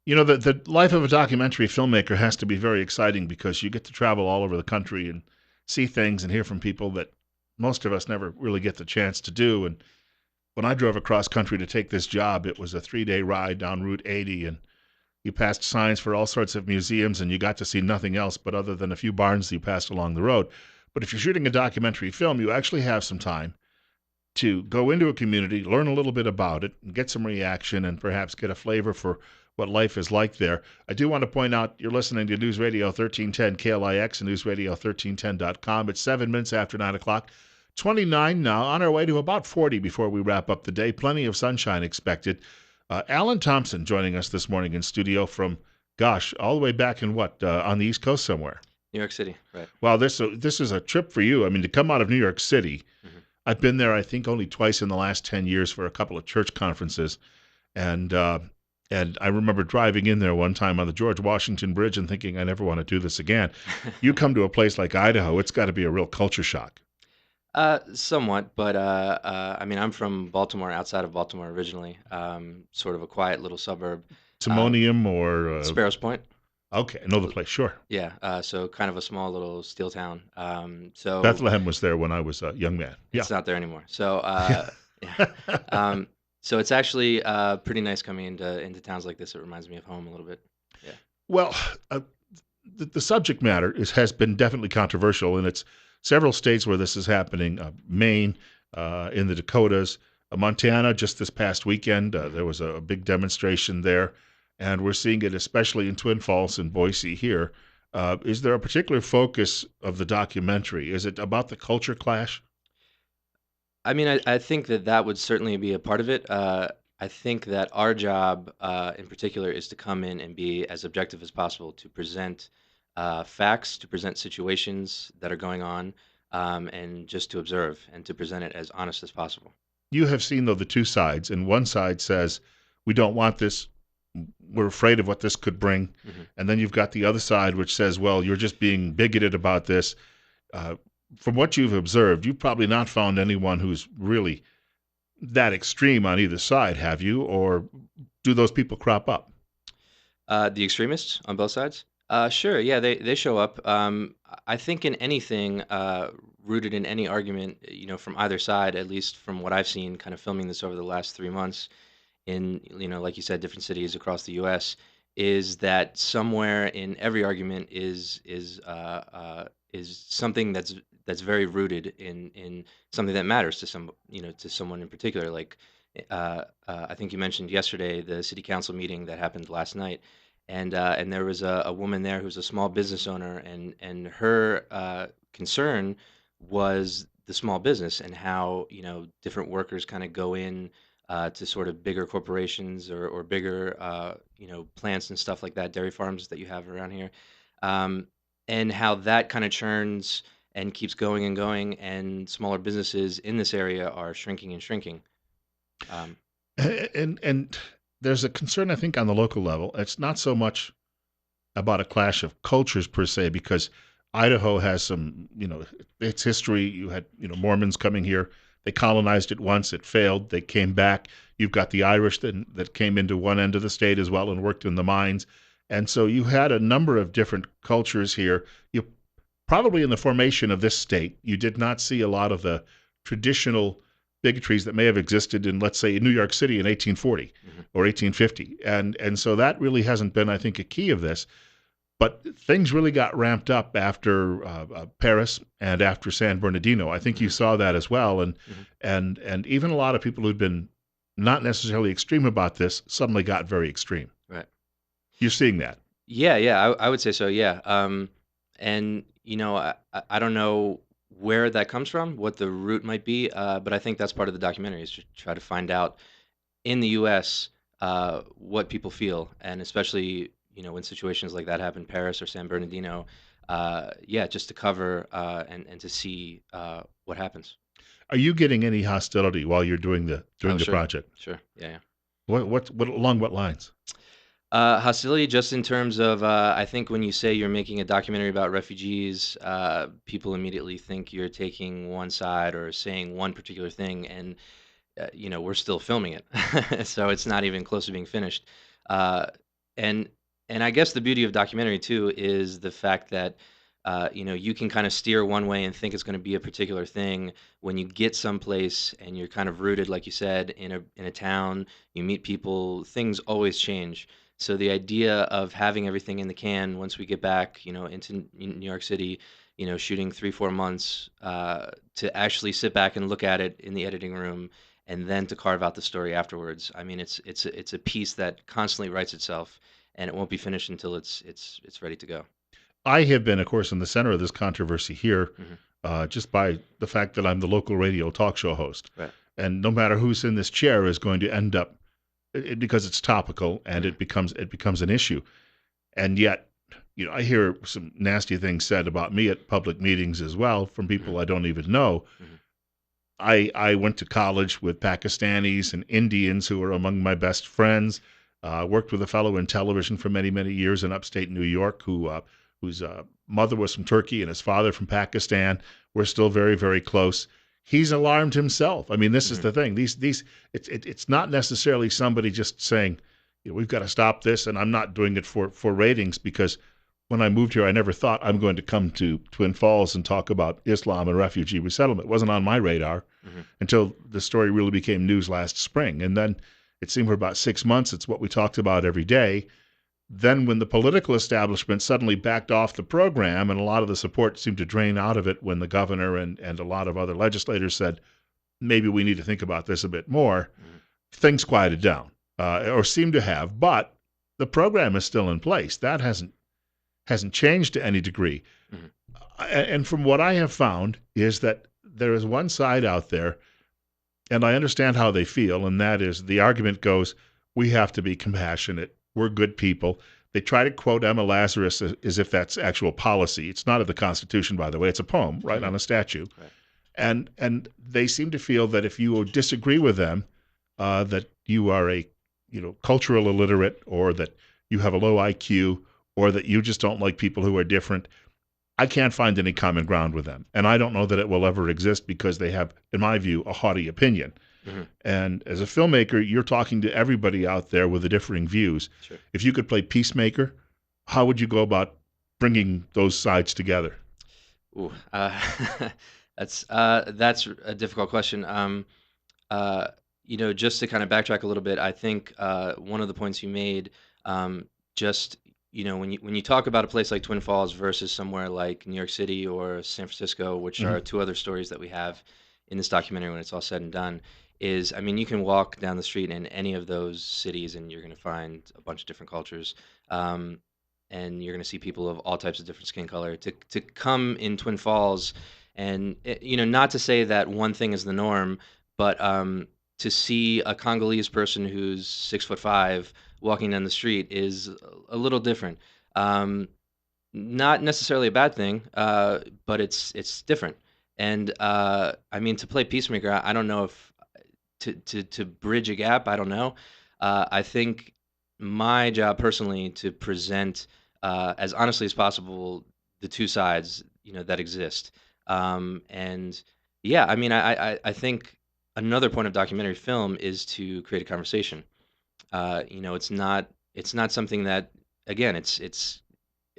The life of a documentary filmmaker has to be very exciting because you get to travel all over the country and see things and hear from people that most of us never really get the chance to do. And when I drove across country to take this job, it was a 3 day ride down Route 80, and you passed signs for all sorts of museums, and you got to see nothing else but other than a few barns you passed along the road. But if you're shooting a documentary film, you actually have some time to go into a community, learn a little bit about it, and get some reaction, and perhaps get a flavor for what life is like there. I do want to point out you're listening to News Radio 1310 KLIX and newsradio1310.com. It's 7 minutes after 9 o'clock. 29 now, on our way to about 40 before we wrap up the day. Plenty of sunshine expected. Alan Thompson joining us this morning in studio from, gosh, all the way back in on the East Coast somewhere. New York City, right. Wow, this is a trip for you. I mean, to come out of New York City, I've been there, I think, only twice in the last 10 years for a couple of church conferences. And I remember driving in there one time on the George Washington Bridge and thinking, I never want to do this again. You come to a place like Idaho, it's got to be a real culture shock. Somewhat, but I mean, I'm from Baltimore, outside of Baltimore originally, sort of a quiet little suburb. Timonium or... Sparrows Point. Okay, I know the place, sure. Yeah, so kind of a small little steel town. So Bethlehem was there when I was a young man. Yeah. It's not there anymore. So yeah. So it's actually pretty nice coming into towns like this. It reminds me of home a little bit. Yeah. Well, the subject matter has been definitely controversial, and it's several states where this is happening. Maine, in the Dakotas, Montana. Just this past weekend, there was a big demonstration there, and we're seeing it especially in Twin Falls and Boise here. Is there a particular focus of the documentary? Is it about the culture clash? I mean, I think that would certainly be a part of it. I think that our job, in particular, is to come in and be as objective as possible, to present facts, to present situations that are going on, and just to observe and to present it as honest as possible. You have seen, though, the two sides, and one side says, we don't want this, we're afraid of what this could bring. And then you've got the other side, which says, well, you're just being bigoted about this. From what you've observed, you've probably not found anyone who's really that extreme on either side, have you? Or do those people crop up? The extremists on both sides? Sure, yeah, they show up. I think in anything rooted in any argument, from either side, at least from what I've seen, kind of filming this over the last 3 months in, like you said, different cities across the U.S., is that somewhere in every argument is something that's very rooted in something that matters to to someone in particular. Like I think you mentioned yesterday the city council meeting that happened last night, and there was a woman there who's a small business owner, and her concern was the small business and how different workers kind of go in to sort of bigger corporations or bigger plants and stuff like that, dairy farms that you have around here, um, and how that kind of churns and keeps going and going, and smaller businesses in this area are shrinking and shrinking. Um, And there's a concern, I think, on the local level. It's not so much about a clash of cultures per se, because Idaho has some, its history. You had, Mormons coming here. They colonized it once. It failed. They came back. You've got the Irish that came into one end of the state as well and worked in the mines. And so you had a number of different cultures here. You probably in the formation of this state, you did not see a lot of the traditional bigotries that may have existed in, let's say, in New York City in 1840 or 1850. And so that really hasn't been, I think, a key of this. But things really got ramped up after Paris and after San Bernardino. I think you saw that as well. And even a lot of people who'd been not necessarily extreme about this suddenly got very extreme. right. You're seeing that. Yeah, I would say so. Yeah. And I don't know where that comes from, what the root might be, but I think that's part of the documentary is to try to find out in the U.S. What people feel, and especially when situations like that happen, Paris or San Bernardino, yeah, just to cover and to see what happens. Are you getting any hostility while you're doing the Oh, sure, project? sure, yeah. What along what lines? Hostility, just in terms of, I think when you say you're making a documentary about refugees, people immediately think you're taking one side or saying one particular thing, and we're still filming it, so it's not even close to being finished. Uh, And I guess the beauty of documentary too is the fact that you can kind of steer one way and think it's going to be a particular thing. When you get someplace and you're kind of rooted, like you said, in a town, you meet people, things always change. So the idea of having everything in the can once we get back, into New York City, shooting 3 4 months, to actually sit back and look at it in the editing room, and then to carve out the story afterwards. I mean, it's a piece that constantly writes itself, and it won't be finished until it's ready to go. I have been, of course, in the center of this controversy here, Hmm. just by the fact that I'm the local radio talk show host, Right. and no matter who's in this chair is going to end up because it's topical and Hmm. it becomes an issue. And yet, I hear some nasty things said about me at public meetings as well from Hmm. people I don't even know. Hmm. I went to college with Pakistanis and Indians who are among my best friends. Worked with a fellow in television for many, many years in upstate New York whose mother was from Turkey and his father from Pakistan. We're still very, very close. He's alarmed himself. I mean, this is Hmm. the thing. It's not necessarily somebody just saying, we've got to stop this, and I'm not doing it for ratings because when I moved here, I never thought I'm going to come to Twin Falls and talk about Islam and refugee resettlement. It wasn't on my radar Hmm. until the story really became news last spring. And then it seemed for about 6 months, it's what we talked about every day. Then, when the political establishment suddenly backed off the program and a lot of the support seemed to drain out of it when the governor and a lot of other legislators said, maybe we need to think about this a bit more, Hmm. things quieted down or seem to have. But the program is still in place. That hasn't changed to any degree. Hmm. And from what I have found is that there is one side out there, and I understand how they feel, and that is the argument goes, we have to be compassionate. We're good people. They try to quote Emma Lazarus as if that's actual policy. It's not of the Constitution, by the way. It's a poem, right, Hmm. on a statue. Right. And they seem to feel that if you disagree with them, that you are a cultural illiterate, or that you have a low IQ, or that you just don't like people who are different. I can't find any common ground with them. And I don't know that it will ever exist because they have, in my view, a haughty opinion. Hmm. And as a filmmaker, you're talking to everybody out there with the differing views. Sure. If you could play peacemaker, how would you go about bringing those sides together? Ooh, that's a difficult question. Uh, just to kind of backtrack a little bit, I think one of the points you made, just when you talk about a place like Twin Falls versus somewhere like New York City or San Francisco, which Mm-hmm. are two other stories that we have in this documentary when it's all said and done, is I mean you can walk down the street in any of those cities and you're going to find a bunch of different cultures. Um, and you're going to see people of all types of different skin color. To come in Twin Falls, and not to say that one thing is the norm, but to see a Congolese person who's 6'5" walking down the street is a little different. Um, Not necessarily a bad thing, but it's different. And I mean, to play peacemaker, I don't know if to bridge a gap. I don't know. I think my job personally to present as honestly as possible the two sides that exist. And yeah, I mean, I think another point of documentary film is to create a conversation. It's not something that again it's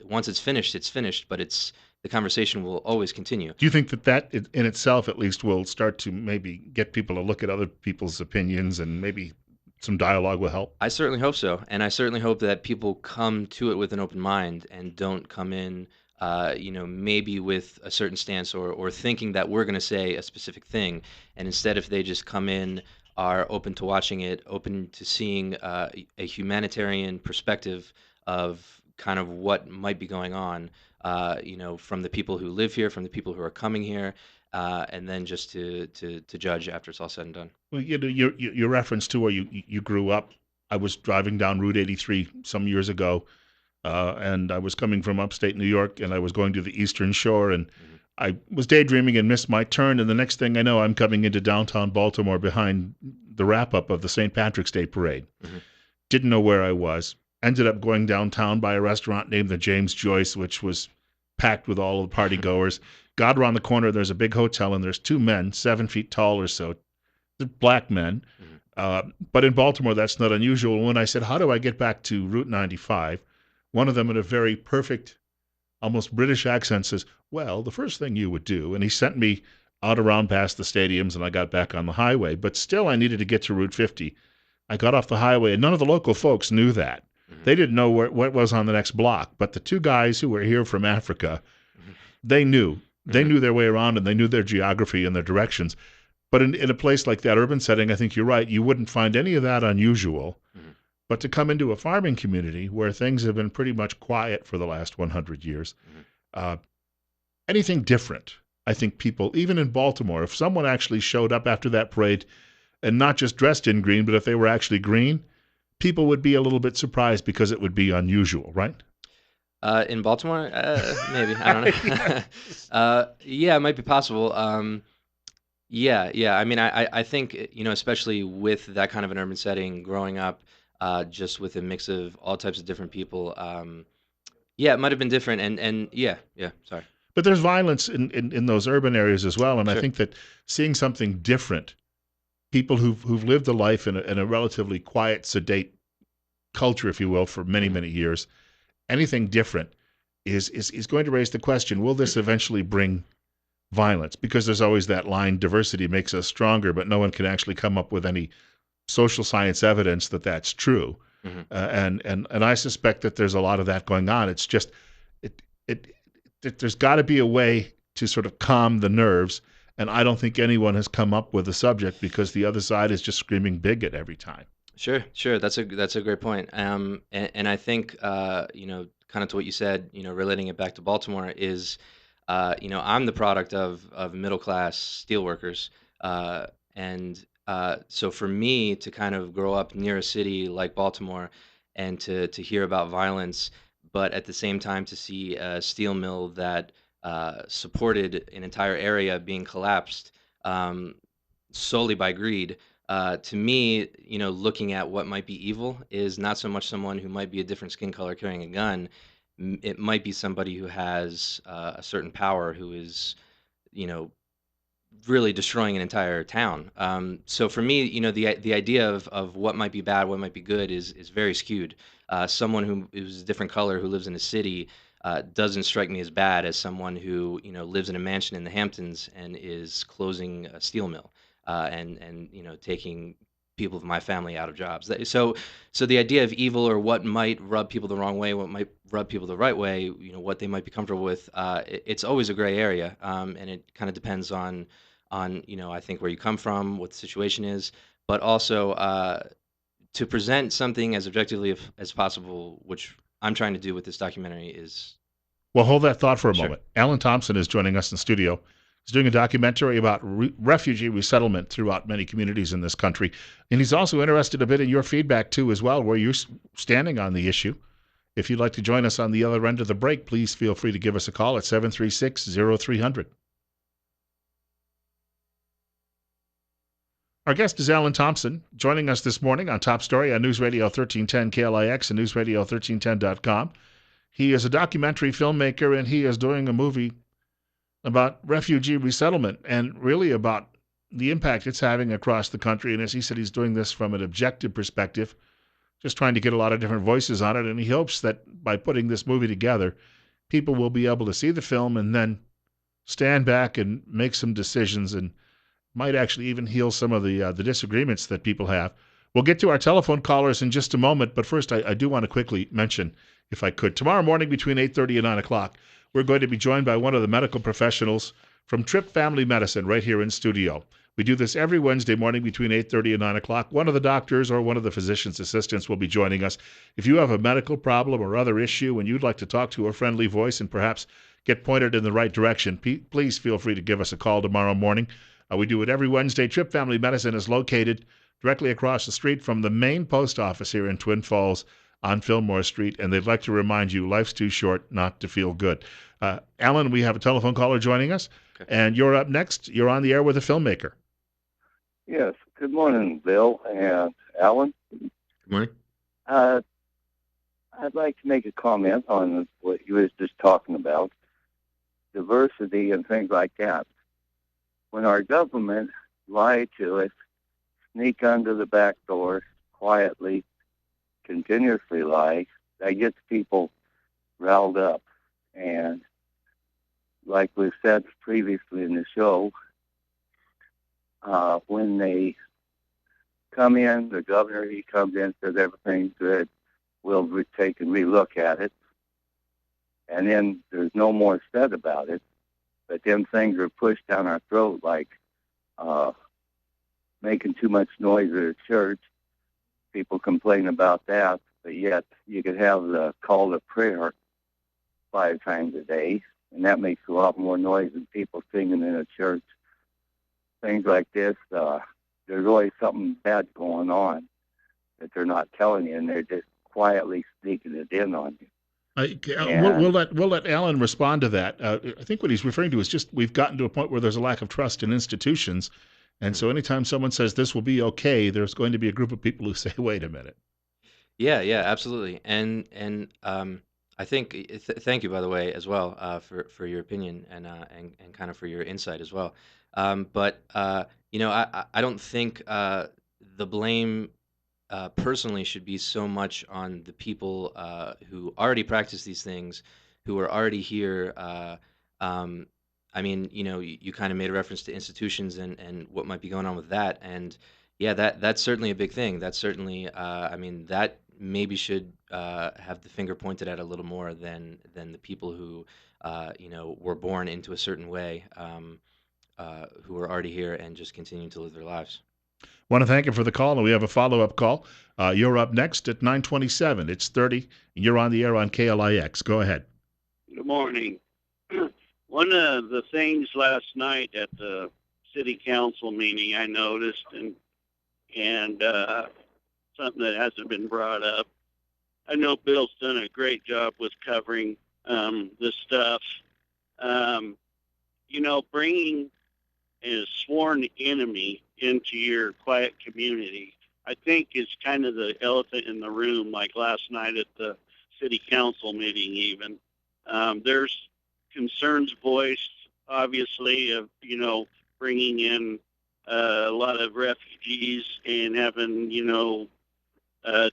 once it's finished, it's finished, but it's the conversation will always continue. Do you think that in itself, at least, will start to maybe get people to look at other people's opinions and maybe some dialogue will help? I certainly hope so, and I certainly hope that people come to it with an open mind and don't come in, maybe with a certain stance or thinking that we're going to say a specific thing, and instead, if they just come in, are open to watching it, open to seeing a humanitarian perspective of kind of what might be going on, from the people who live here, from the people who are coming here, and then just to judge after it's all said and done. Well, your reference to where you grew up. I was driving down Route 83 some years ago, and I was coming from upstate New York, and I was going to the Eastern Shore, and Hmm. I was daydreaming and missed my turn, and the next thing I know, I'm coming into downtown Baltimore behind the wrap up of the St. Patrick's Day Parade. Hmm. Didn't know where I was. Ended up going downtown by a restaurant named the James Joyce, which was packed with all of the party goers. Got around the corner, there's a big hotel, and there's two men, 7 feet tall or so, black men, Hmm. But in Baltimore, that's not unusual. When I said, how do I get back to Route 95? One of them in a very perfect, almost British accent says, well, the first thing you would do, and he sent me out around past the stadiums and I got back on the highway, but still I needed to get to Route 50. I got off the highway and none of the local folks knew that. Mhm. They didn't know what was on the next block, but the two guys who were here from Africa, Mhm. they knew. They Mhm. knew their way around and they knew their geography and their directions. But in a place like that urban setting, I think you're right. You wouldn't find any of that unusual. Mhm. But to come into a farming community where things have been pretty much quiet for the last 100 years, Mhm. uh, anything different, I think people, even in Baltimore, if someone actually showed up after that parade and not just dressed in green, but if they were actually green, people would be a little bit surprised because it would be unusual, right? In Baltimore, maybe I don't know. Yes. Yeah, it might be possible. Yeah, yeah. I mean, I think especially with that kind of an urban setting, growing up, just with a mix of all types of different people. Yeah, it might have been different, and yeah, yeah. Sorry. But there's violence in those urban areas as well. And I Sure. think that seeing something different, people who've lived a life in a relatively quiet, sedate culture, if you will, for many, Hmm. many years, anything different is going to raise the question, will this eventually bring violence? Because there's always that line, diversity makes us stronger, but no one can actually come up with any social science evidence that that's true. Hmm. And I suspect that there's a lot of that going on. It's just it it, there's got to be a way to sort of calm the nerves. And I don't think anyone has come up with a subject because the other side is just screaming bigot every time. Sure, sure. That's a great point. And I think kind of to what you said, relating it back to Baltimore is, I'm the product of middle class steelworkers, and so for me to kind of grow up near a city like Baltimore, and to hear about violence, but at the same time to see a steel mill that supported an entire area being collapsed, um, solely by greed. To me, looking at what might be evil is not so much someone who might be a different skin color carrying a gun. It might be somebody who has a certain power, who is, you know, really destroying an entire town. So for me, the idea of what might be bad, what might be good is very skewed. Someone who is a different color who lives in a city doesn't strike me as bad as someone who lives in a mansion in the Hamptons and is closing a steel mill, and taking people of my family out of jobs. So the idea of evil, or what might rub people the wrong way, what might rub people the right way, what they might be comfortable with, it's always a gray area, and it kind of depends on I think where you come from, what the situation is, but also to present something as objectively as possible, which I'm trying to do with this documentary. Is Well, hold that thought for a sure. moment. Alan Thompson is joining us in studio. He's doing a documentary about refugee resettlement throughout many communities in this country. And he's also interested a bit in your feedback, too, as well, where you're standing on the issue. If you'd like to join us on the other end of the break, please feel free to give us a call at 736-0300. Our guest is Alan Thompson, joining us this morning on Top Story on News Radio 1310 KLIX and newsradio1310.com. He is a documentary filmmaker, and he is doing a movie about refugee resettlement and really about the impact it's having across the country. And as he said, he's doing this from an objective perspective, just trying to get a lot of different voices on it. And he hopes that by putting this movie together, people will be able to see the film and then stand back and make some decisions, and might actually even heal some of the disagreements that people have. We'll get to our telephone callers in just a moment, but first I do want to quickly mention, if I could, tomorrow morning between 8:30 and 9 o'clock, we're going to be joined by one of the medical professionals from Trip Family Medicine right here in studio. We do this every Wednesday morning between 8:30 and 9 o'clock. One of the doctors or one of the physician's assistants will be joining us. If you have a medical problem or other issue and you'd like to talk to a friendly voice and perhaps get pointed in the right direction, please feel free to give us a call tomorrow morning. We do it every Wednesday. Trip Family Medicine is located directly across the street from the main post office here in Twin Falls on Fillmore Street, and they'd like to remind you life's too short not to feel good. Alan, we have a telephone caller joining us, Okay. and you're up next. You're on the air with a filmmaker. Yes. Good morning, Bill and Alan. Good morning. Uh, I'd like to make a comment on what you was just talking about, diversity and things like that. When our government lied to us sneak under the back door quietly, continuously lie. That gets people riled up. And like we've said previously in the show, when they come in, the governor, he comes in, says everything's good. We'll take and relook at it. And then there's no more said about it. But then things are pushed down our throat, like making too much noise at a church. People complain about that, but yet you could have the call to prayer 5 times a day, and that makes a lot more noise than people singing in a church. Things like this, there's always something bad going on that they're not telling you, and they're just quietly sneaking it in on you. We'll let Alan respond to that. I think what he's referring to is just we've gotten to a point where there's a lack of trust in institutions, and so anytime someone says this will be okay, there's going to be a group of people who say, "Wait a minute." Yeah, yeah, absolutely. I think thank you, by the way, as well, for your opinion and kind of for your insight as well. But I don't think the blame personally should be so much on the people who already practice these things, who are already here. Um, I mean, you kind of made a reference to institutions and what might be going on with that, and yeah, that's certainly a big thing. That's certainly, I mean, that maybe should have the finger pointed at a little more than the people who, were born into a certain way, who are already here and just continue to live their lives. Want to thank him for the call, and we have a follow-up call. You're up next at 9:27. It's 30, and you're on the air on KLIX. Go ahead. Good morning. One of the things last night at the city council meeting I noticed, and something that hasn't been brought up. I know Bill's done a great job with covering this stuff. Bringing a sworn enemy into your quiet community, I think is kind of the elephant in the room, like last night at the city council meeting even. There's concerns voiced, obviously, of, bringing in a lot of refugees and having,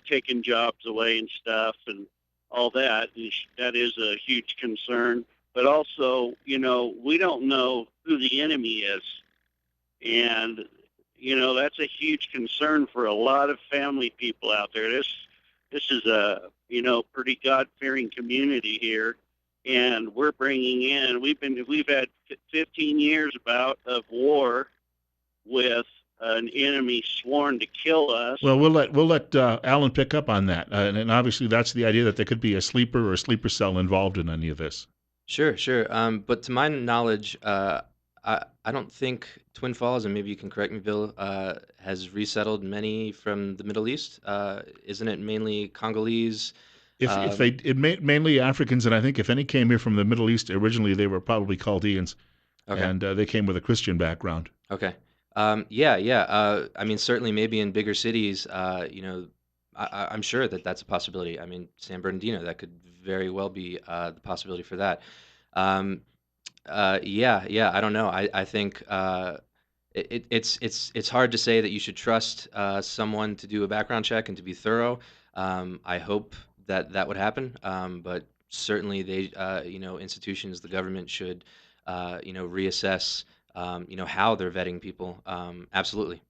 taking jobs away and stuff and all that. And that is a huge concern. But also, we don't know who the enemy is. And, that's a huge concern for a lot of family people out there. This is a, pretty God-fearing community here. And we're bringing in, we've had 15 years of war with an enemy sworn to kill us. Well, we'll let Alan pick up on that, and obviously that's the idea that there could be a sleeper or a sleeper cell involved in any of this. Sure, sure. But to my knowledge, I don't think Twin Falls, and maybe you can correct me, Bill, has resettled many from the Middle East. Isn't it mainly Congolese? Mainly Africans, and I think if any came here from the Middle East originally, they were probably Chaldeans, Okay. and they came with a Christian background. Okay. Yeah, yeah. I mean, certainly, maybe in bigger cities, I'm sure that that's a possibility. I mean, San Bernardino, that could very well be the possibility for that. Um, yeah, yeah. I don't know. I think it's hard to say that you should trust someone to do a background check and to be thorough. I hope that would happen, but certainly institutions, the government should reassess how they're vetting people. Absolutely.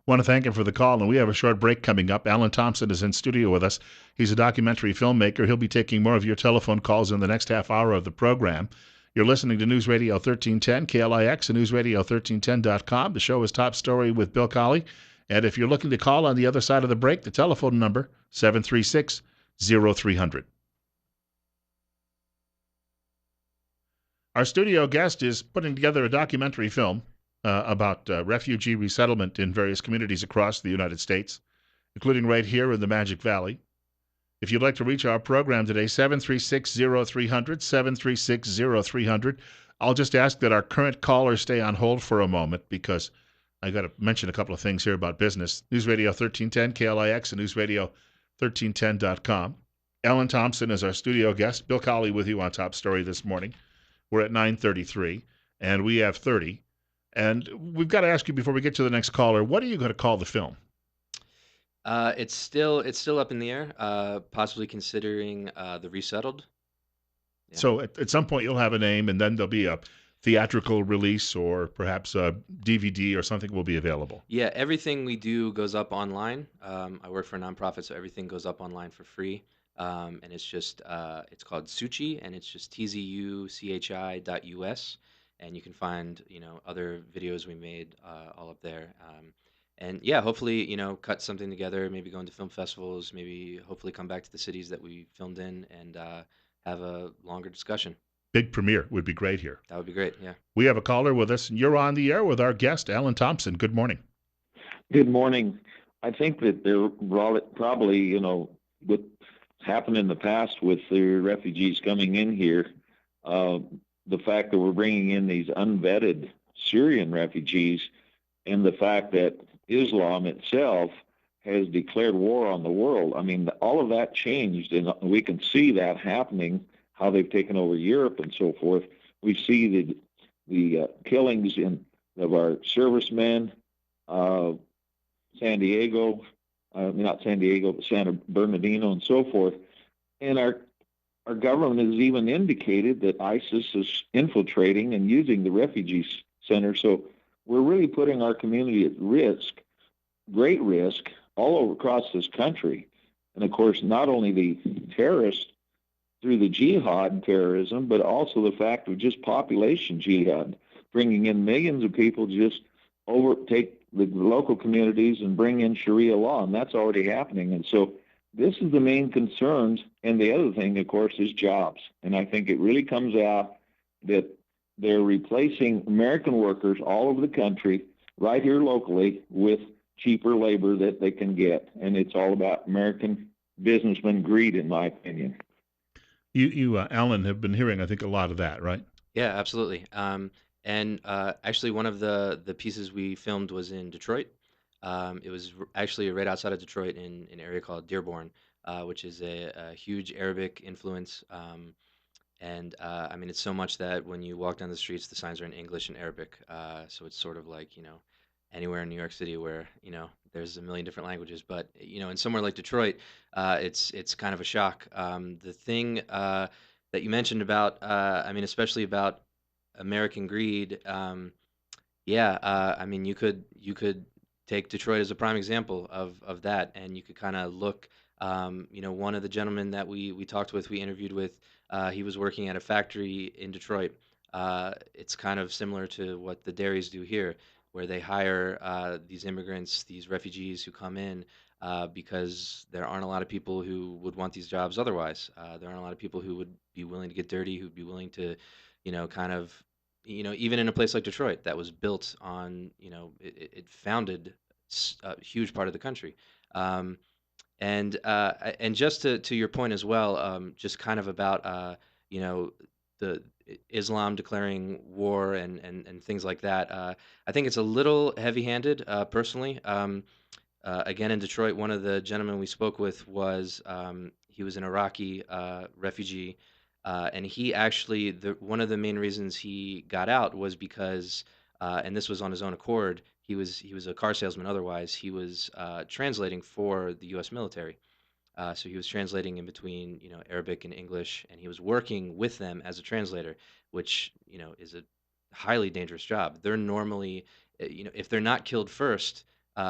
Want to thank him for the call, and we have a short break coming up. Alan Thompson is in studio with us. He's a documentary filmmaker. He'll be taking more of your telephone calls in the next half hour of the program. You're listening to News Radio 1310, KLIX, and NewsRadio1310.com. The show is Top Story with Bill Colley. And if you're looking to call on the other side of the break, the telephone number, 736-0300. Our studio guest is putting together a documentary film about refugee resettlement in various communities across the United States, including right here in the Magic Valley. If you'd like to reach our program today, 736-0300, 736-0300. I'll just ask that our current callers stay on hold for a moment because I got to mention a couple of things here about business. News Radio 1310, KLIX, and NewsRadio1310.com. Alan Thompson is our studio guest. Bill Colley with you on Top Story this morning. We're at 9:33, and we have 30. And we've got to ask you before we get to the next caller, what are you going to call the film? It's still up in the air. Possibly considering The Resettled. Yeah. So at some point you'll have a name, and then there'll be a theatrical release or perhaps a DVD or something will be available. Yeah, everything we do goes up online. I work for a nonprofit, so everything goes up online for free. And it's called Suchi, and it's just tzuchi.us, and you can find other videos we made all up there. And yeah, hopefully cut something together, maybe go into film festivals, maybe hopefully come back to the cities that we filmed in, and have a longer discussion. Big premiere would be great here. That would be great. Yeah. We have a caller with us, and you're on the air with our guest, Alan Thompson. Good morning. Good morning. I think that there probably, what happened in the past with the refugees coming in here, the fact that we're bringing in these unvetted Syrian refugees, and the fact that Islam itself has declared war on the world. I mean, all of that changed, and we can see that happening, how they've taken over Europe and so forth. We see the killings of our servicemen, San Diego, not San Diego, but San Bernardino and so forth. And our government has even indicated that ISIS is infiltrating and using the refugee center. So we're really putting our community at risk, great risk, all over across this country. And of course, not only the terrorists through the jihad terrorism, but also the fact of just population jihad, bringing in millions of people just overtake the local communities and bring in Sharia law, and that's already happening. And so this is the main concerns. And the other thing, of course, is jobs. And I think it really comes out that they're replacing American workers all over the country, right here locally, with cheaper labor that they can get. And it's all about American businessman greed, in my opinion. You Alan, have been hearing, I think, a lot of that, right? Yeah, absolutely. And actually, one of the pieces we filmed was in Detroit. It was actually right outside of Detroit in an area called Dearborn, which is a huge Arabic influence. And I mean, it's so much that when you walk down the streets, the signs are in English and Arabic. So it's sort of like, anywhere in New York City where, there's a million different languages. But, in somewhere like Detroit, it's kind of a shock. The thing that you mentioned about, I mean, especially about American greed, yeah, I mean, you could take Detroit as a prime example of that, and you could kind of look. One of the gentlemen that we talked with, we interviewed with, he was working at a factory in Detroit. It's kind of similar to what the dairies do here, where they hire these immigrants, these refugees who come in because there aren't a lot of people who would want these jobs otherwise. There aren't a lot of people who would be willing to get dirty, who'd be willing to, kind of even in a place like Detroit that was built on, it founded a huge part of the country. Um, and just to your point as well, just kind of about you know the Islam declaring war and things like that. I think it's a little heavy-handed, personally. Again, in Detroit, one of the gentlemen we spoke with was he was an Iraqi refugee, and he actually one of the main reasons he got out was because, and this was on his own accord. He was a car salesman. Otherwise, he was translating for the U.S. military. So he was translating in between, Arabic and English, and he was working with them as a translator, which, is a highly dangerous job. They're normally, if they're not killed first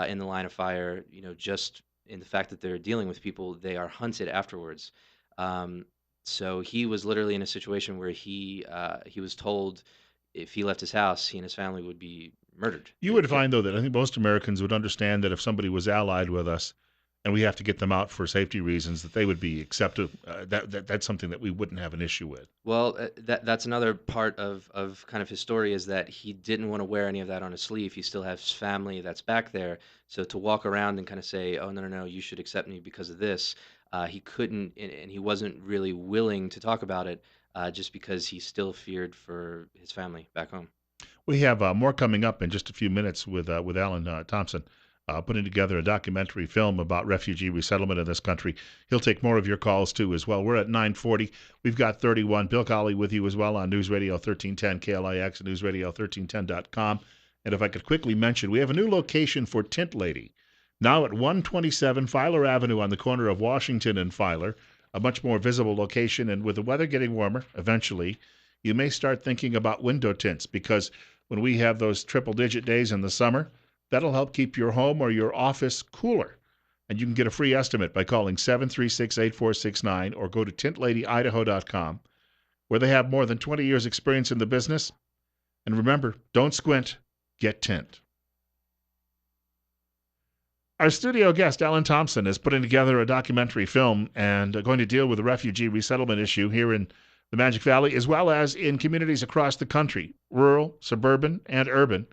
in the line of fire, just in the fact that they're dealing with people, they are hunted afterwards. Um, so he was literally in a situation where he was told if he left his house, he and his family would be murdered. You would find, though, that I think most Americans would understand that if somebody was allied with us and we have to get them out for safety reasons, that they would be accepted. That's something that we wouldn't have an issue with. Well, that's another part of kind of his story is that he didn't want to wear any of that on his sleeve. He still has family that's back there. So to walk around and kind of say, "Oh, no, no, no, you should accept me because of this," he couldn't, and he wasn't really willing to talk about it, just because he still feared for his family back home. We have more coming up in just a few minutes with Alan Thompson, putting together a documentary film about refugee resettlement in this country. He'll take more of your calls too as well. We're at 9:40. We've got 31. Bill Colley with you as well on News Radio 1310 KLIX and NewsRadio1310.com. And if I could quickly mention, we have a new location for Tint Lady, now at 127 Filer Avenue on the corner of Washington and Filer, a much more visible location. And with the weather getting warmer, eventually, you may start thinking about window tints, because when we have those triple-digit days in the summer, that'll help keep your home or your office cooler. And you can get a free estimate by calling 736-8469 or go to tintladyidaho.com, where they have more than 20 years experience in the business. And remember, don't squint, get tint. Our studio guest, Alan Thompson, is putting together a documentary film and going to deal with the refugee resettlement issue here in the Magic Valley, as well as in communities across the country, rural, suburban, and urban.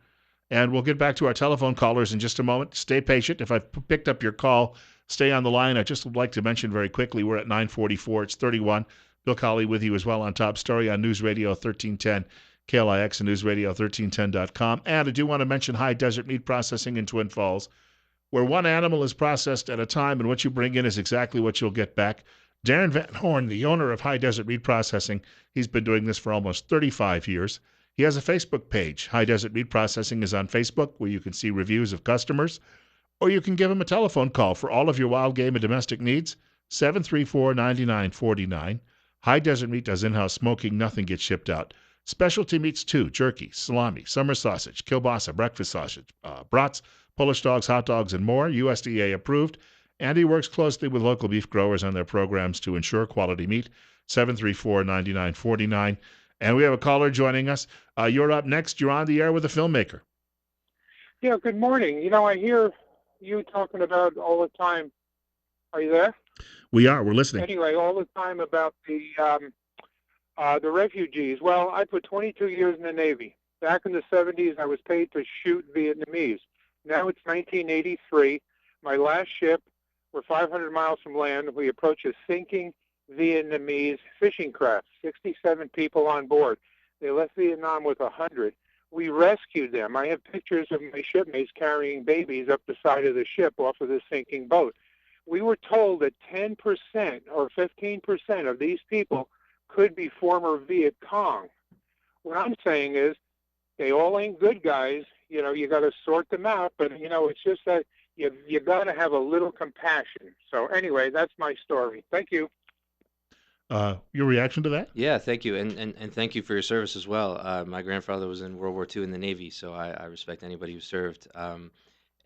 And we'll get back to our telephone callers in just a moment. Stay patient. If I've picked up your call, stay on the line. I just would like to mention very quickly, we're at 944. It's 31. Bill Colley with you as well on Top Story on News Radio 1310, KLIX and newsradio1310.com. And I do want to mention High Desert Meat Processing in Twin Falls, where one animal is processed at a time, and what you bring in is exactly what you'll get back. Darren Van Horn, the owner of High Desert Meat Processing, he's been doing this for almost 35 years. He has a Facebook page. High Desert Meat Processing is on Facebook, where you can see reviews of customers, or you can give him a telephone call for all of your wild game and domestic needs, 734-9949. High Desert Meat does in-house smoking. Nothing gets shipped out. Specialty meats too: jerky, salami, summer sausage, kielbasa, breakfast sausage, brats, Polish dogs, hot dogs, and more, USDA approved. And he works closely with local beef growers on their programs to ensure quality meat, 734-9949. And we have a caller joining us. You're up next. You're on the air with a filmmaker. Yeah, good morning. You know, I hear you talking about all the time. Are you there? We are. We're listening. Anyway, all the time about the refugees. Well, I put 22 years in the Navy. Back in the 70s, I was paid to shoot Vietnamese. Now it's 1983. My last ship, we're 500 miles from land. We approach a sinking Vietnamese fishing craft, 67 people on board. They left Vietnam with 100. We rescued them. I have pictures of my shipmates carrying babies up the side of the ship off of the sinking boat. We were told that 10% or 15% of these people could be former Viet Cong. What I'm saying is they all ain't good guys. You know, you got to sort them out. But, you know, it's just that you got to have a little compassion. So anyway, that's my story. Thank you. Your reaction to that? Yeah, thank you, and thank you for your service as well. My grandfather was in World War II in the Navy, so I respect anybody who served. I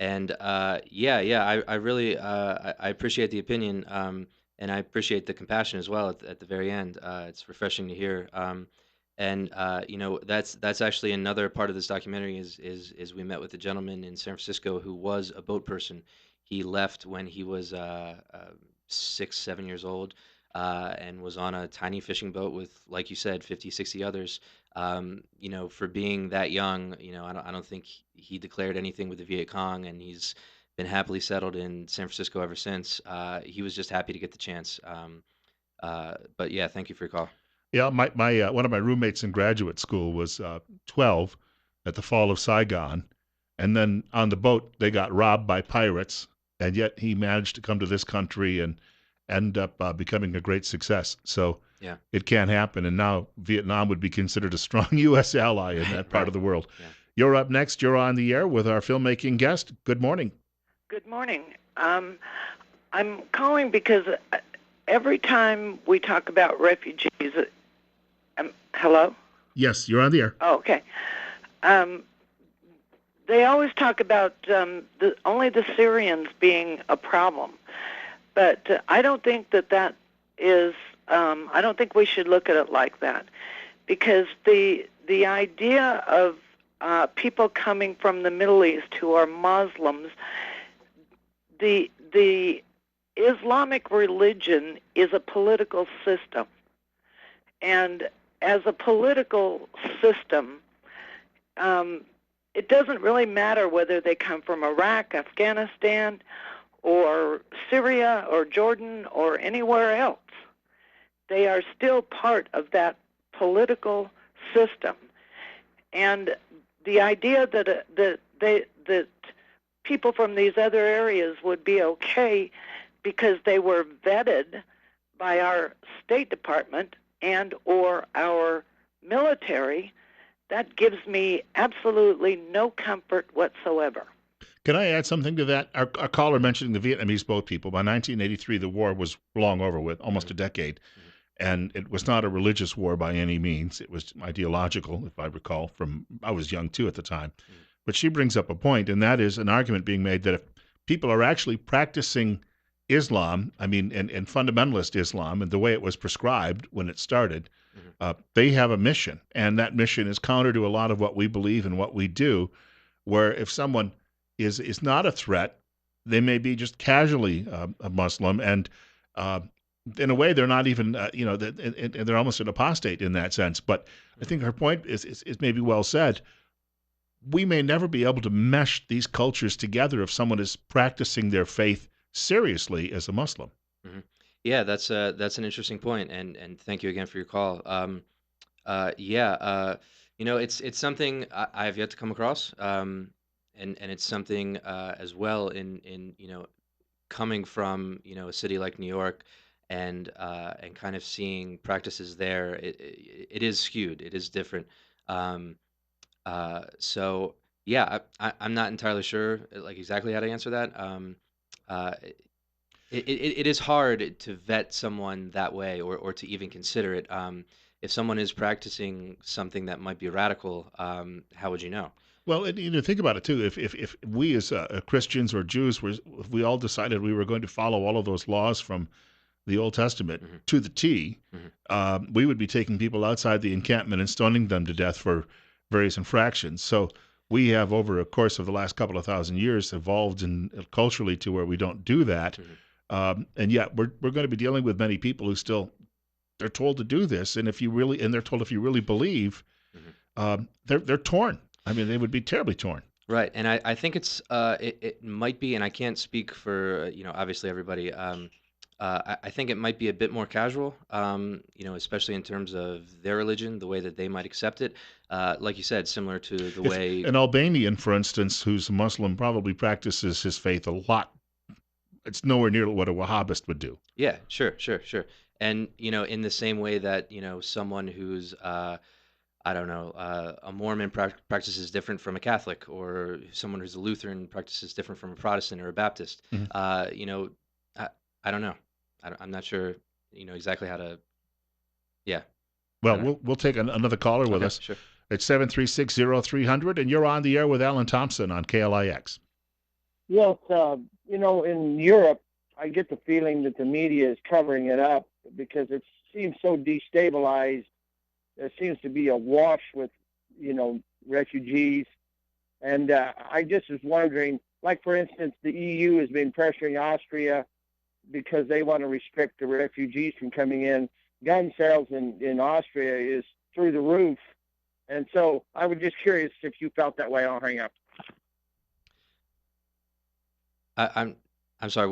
really I appreciate the opinion, and I appreciate the compassion as well at the very end. It's refreshing to hear. That's actually another part of this documentary is we met with a gentleman in San Francisco who was a boat person. He left when he was 6, 7 years old. And was on a tiny fishing boat with, like you said, 50, 60 others. For being that young, I don't think he declared anything with the Viet Cong, and he's been happily settled in San Francisco ever since. He was just happy to get the chance. But yeah, thank you for your call. Yeah, my one of my roommates in graduate school was 12 at the fall of Saigon, and then on the boat they got robbed by pirates, and yet he managed to come to this country and end up becoming a great success. So Yeah. it can happen, and now Vietnam would be considered a strong U.S. ally in that part of the world. Yeah. You're up next. You're on the air with our filmmaking guest. Good morning. Good morning. I'm calling because every time we talk about refugees, hello? Yes, you're on the air. Oh, okay. They always talk about only the Syrians being a problem. But I don't think that is, I don't think we should look at it like that, because the idea of people coming from the Middle East who are Muslims, the Islamic religion is a political system. And as a political system, it doesn't really matter whether they come from Iraq, Afghanistan, or Syria or Jordan or anywhere else. They are still part of that political system. And the idea that people from these other areas would be okay because they were vetted by our State Department and or our military that gives me absolutely no comfort whatsoever. Can I add something to that? Our caller mentioning the Vietnamese boat people. By 1983, the war was long over with, almost a decade. And it was not a religious war by any means. It was ideological, if I recall, I was young too at the time. But she brings up a point, and that is an argument being made that if people are actually practicing Islam, and fundamentalist Islam, and the way it was prescribed when it started, they have a mission. And that mission is counter to a lot of what we believe and what we do, where if someone is not a threat, they may be just casually a Muslim, and in a way, they're not even, they're almost an apostate in that sense. But I think her point is maybe well said. We may never be able to mesh these cultures together if someone is practicing their faith seriously as a Muslim. Mm-hmm. Yeah, that's an interesting point, and thank you again for your call. It's something I have yet to come across, and it's something as well in coming from a city like New York, and kind of seeing practices there. It is skewed. It is different. Um, so yeah, I'm not entirely sure like exactly how to answer that. Uh, it is hard to vet someone that way, or to even consider it. If someone is practicing something that might be radical, how would you know? Well, and think about it too. If we as Christians or Jews if we all decided we were going to follow all of those laws from the Old Testament Hmm. to the T, Hmm. we would be taking people outside the encampment and stoning them to death for various infractions. So we have, over a course of the last couple of thousand years, evolved culturally to where we don't do that. And yet we're going to be dealing with many people who still, they're told to do this, and they're told if you really believe, they're torn. I mean, they would be terribly torn. Right, and I think it might be, and I can't speak for obviously everybody. I think it might be a bit more casual, especially in terms of their religion, the way that they might accept it. Like you said, similar to the If way. an Albanian, for instance, who's a Muslim, probably practices his faith a lot, it's nowhere near what a Wahhabist would do. Yeah, sure, sure, sure. And in the same way that someone who's I don't know, a Mormon practices different from a Catholic, or someone who's a Lutheran practices different from a Protestant or a Baptist. Mhm. I, I don't know. I'm not sure, exactly how to. Yeah. I Well, don't know. we'll take another caller with Okay, us. sure. It's 736-0300, and you're on the air with Alan Thompson on KLIX. Yes, in Europe, I get the feeling that the media is covering it up because it seems so destabilized. There seems to be a wash with, refugees. And I just was wondering, like, for instance, the EU has been pressuring Austria because they want to restrict the refugees from coming in. Gun sales in Austria is through the roof. And so I was just curious if you felt that way. I'll hang up. I'm sorry.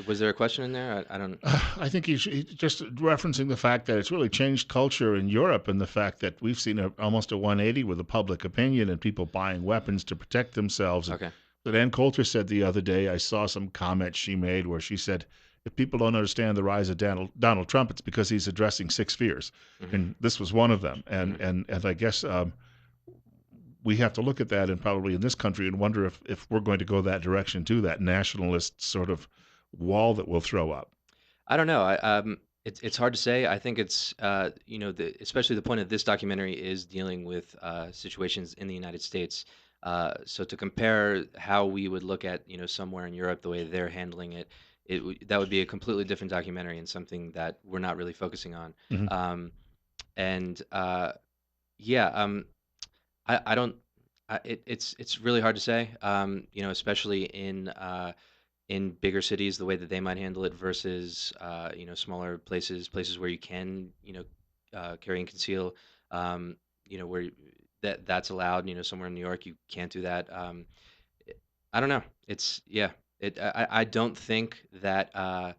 Was there a question in there? I don't. I think he's just referencing the fact that it's really changed culture in Europe, and the fact that we've seen almost a 180 with the public opinion and people buying weapons to protect themselves. Okay. But Ann Coulter said the other day, I saw some comments she made where she said, if people don't understand the rise of Donald Trump, it's because he's addressing six fears. Mm-hmm. And this was one of them. And I guess we have to look at that, and probably in this country, and wonder if we're going to go that direction too, that nationalist sort of wall that we'll throw up. I don't know. It's hard to say. I think it's especially the point of this documentary is dealing with situations in the United States. So to compare how we would look at somewhere in Europe, the way they're handling it, that would be a completely different documentary, and something that we're not really focusing on. Mhm. And yeah, I don't. It's really hard to say. Especially in bigger cities, the way that they might handle it versus smaller places where you can carry and conceal, where that's allowed. Somewhere in New York you can't do that. I don't know. It's yeah. I don't think that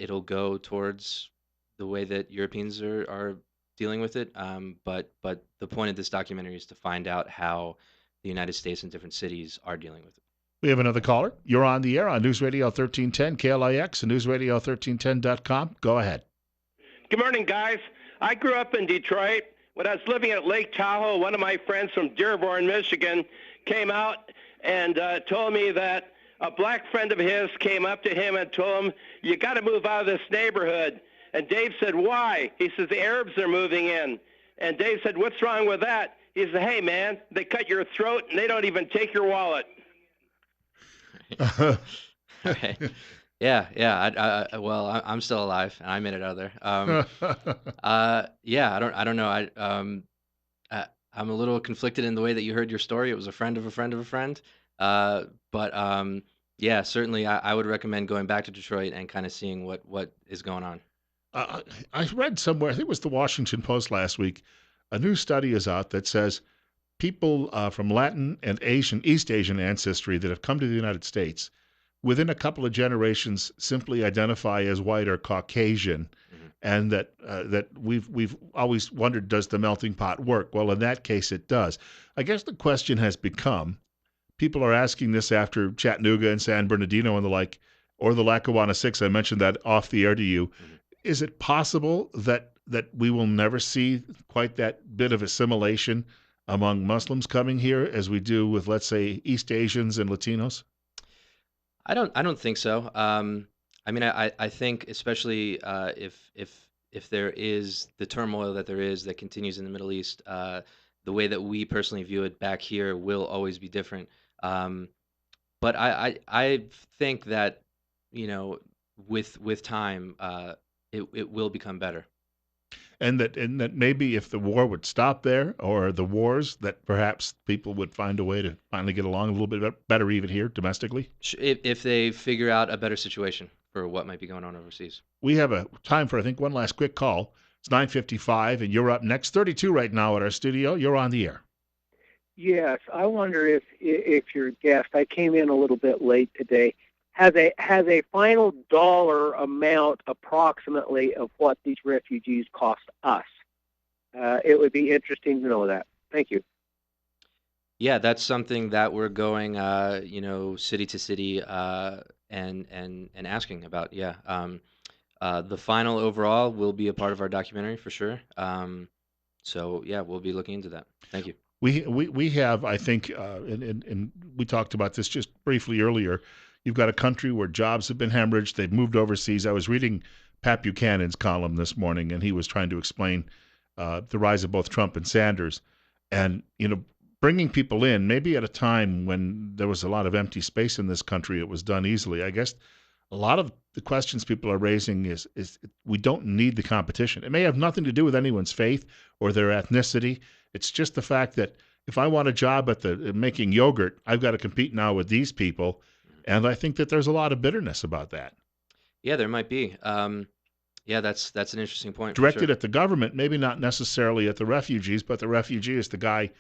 it'll go towards the way that Europeans are dealing with it. But the point of this documentary is to find out how the United States and different cities are dealing with it. We have another caller. You're on the air on News Radio 1310 KLIX and newsradio1310.com. Go ahead. Good morning, guys. I grew up in Detroit when I was living at Lake Tahoe, one of my friends from Dearborn, Michigan, came out and told me that a black friend of his came up to him and told him, "You got to move out of this neighborhood." And Dave said, "Why?" He says, "The Arabs are moving in." And Dave said, "What's wrong with that?" He said, "Hey, man, they cut your throat and they don't even take your wallet." Okay. Yeah, yeah. Well, I'm still alive, and I made it out of there. Yeah, I don't know. I'm a little conflicted in the way that you heard your story. It was a friend of a friend of a friend. But yeah, certainly, I would recommend going back to Detroit and kind of seeing what is going on. I read somewhere, I think it was the Washington Post last week, a new study is out that says people from Latin and East Asian ancestry that have come to the United States within a couple of generations simply identify as white or Caucasian, Mhm. and that we've always wondered, does the melting pot work? Well, in that case, it does. I guess the question has become, people are asking this after Chattanooga and San Bernardino and the like, or the Lackawanna Six. I mentioned that off the air to you. Mhm. Is it possible that we will never see quite that bit of assimilation among Muslims coming here as we do with, let's say, East Asians and Latinos? I don't think so. I mean, I think especially if there is the turmoil that there is that continues in the Middle East, the way that we personally view it back here will always be different. Um, but I think that you know with time, it will become better. And that maybe if the war would stop there, or the wars, that perhaps people would find a way to finally get along a little bit better even here domestically. If they figure out a better situation for what might be going on overseas. We have a time for, I think, one last quick call. It's 9:55, and you're up next. 32 right now at our studio. You're on the air. Yes, I wonder if your guest, I came in a little bit late today, has a final dollar amount approximately of what these refugees cost us. It would be interesting to know that. Thank you. Yeah, that's something that we're going, city to city, and asking about. Yeah, the final overall will be a part of our documentary for sure. So yeah, we'll be looking into that. Thank you. We have, I think, and we talked about this just briefly earlier. You've got a country where jobs have been hemorrhaged. They've moved overseas. I was reading Pat Buchanan's column this morning, and he was trying to explain the rise of both Trump and Sanders, and bringing people in maybe at a time when there was a lot of empty space in this country. It was done easily. I guess a lot of the questions people are raising is we don't need the competition. It may have nothing to do with anyone's faith or their ethnicity. It's just the fact that if I want a job at the making yogurt, I've got to compete now with these people, and I think that there's a lot of bitterness about that. Yeah, there might be. Yeah, that's an interesting point for Directed sure. at the government, maybe not necessarily at the refugees, but the refugee is the guy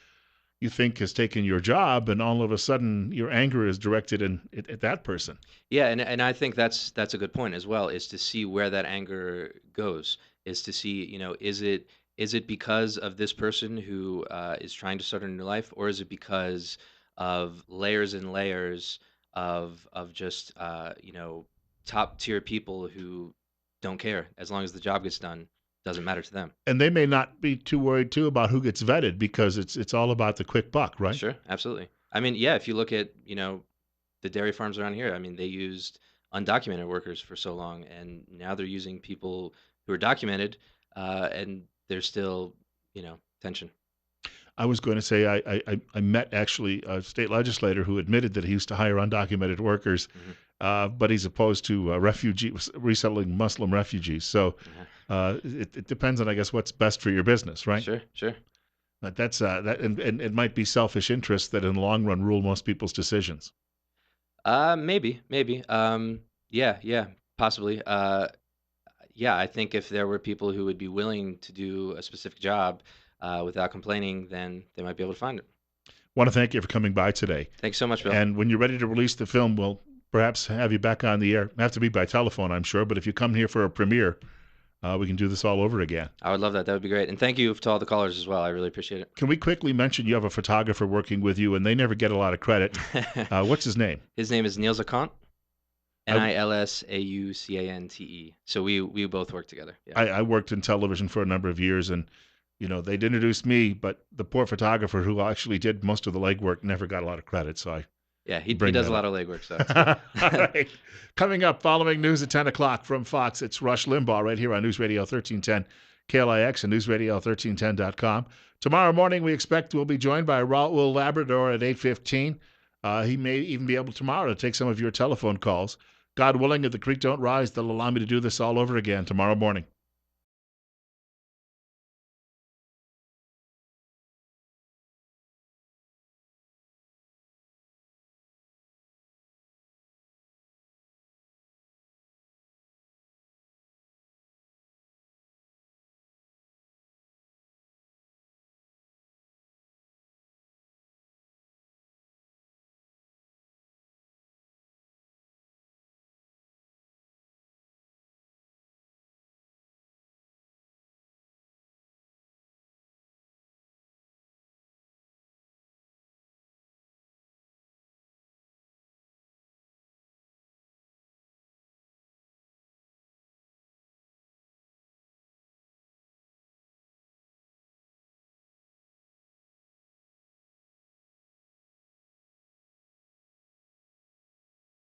you think has taken your job, and all of a sudden your anger is directed at that person. Yeah, and I think that's a good point as well, is to see where that anger goes, is to see, is it because of this person who is trying to start a new life, or is it because of layers and layers of just top tier people who don't care as long as the job gets done, doesn't matter to them. And they may not be too worried too about who gets vetted, because it's all about the quick buck, right? Sure, absolutely. I mean, yeah, if you look at, the dairy farms around here, I mean, they used undocumented workers for so long, and now they're using people who are documented, and there's still, tension. I was going to say I met actually a state legislator who admitted that he used to hire undocumented workers, Hmm. but he's opposed to resettling Muslim refugees. So Yeah. it depends on, I guess, what's best for your business, right? Sure, sure. But that's that, and it might be selfish interests that in the long run rule most people's decisions. Maybe. Yeah, yeah, possibly. Yeah, I think if there were people who would be willing to do a specific job without complaining, then they might be able to find it. Want to thank you for coming by today. Thanks so much, Bill. And when you're ready to release the film, we'll perhaps have you back on the air. Have to be by telephone, I'm sure, but if you come here for a premiere, we can do this all over again. I would love that. That would be great. And thank you to all the callers as well. I really appreciate it. Can we quickly mention you have a photographer working with you, and they never get a lot of credit. What's his name? His name is Niels Acant. Nilsaucante. So we both work together. Yeah. I worked in television for a number of years, and They'd introduced me, but the poor photographer who actually did most of the legwork never got a lot of credit. So Yeah, he bring does that a lot up. of legwork, so that's good. All right. Coming up, following news at 10 o'clock from Fox, it's Rush Limbaugh right here on News Radio 1310 KLIX and NewsRadio1310.com. Tomorrow morning, we expect we'll be joined by Raul Labrador at 8:15. He may even be able tomorrow to take some of your telephone calls. God willing, if the creek don't rise, they'll allow me to do this all over again tomorrow morning.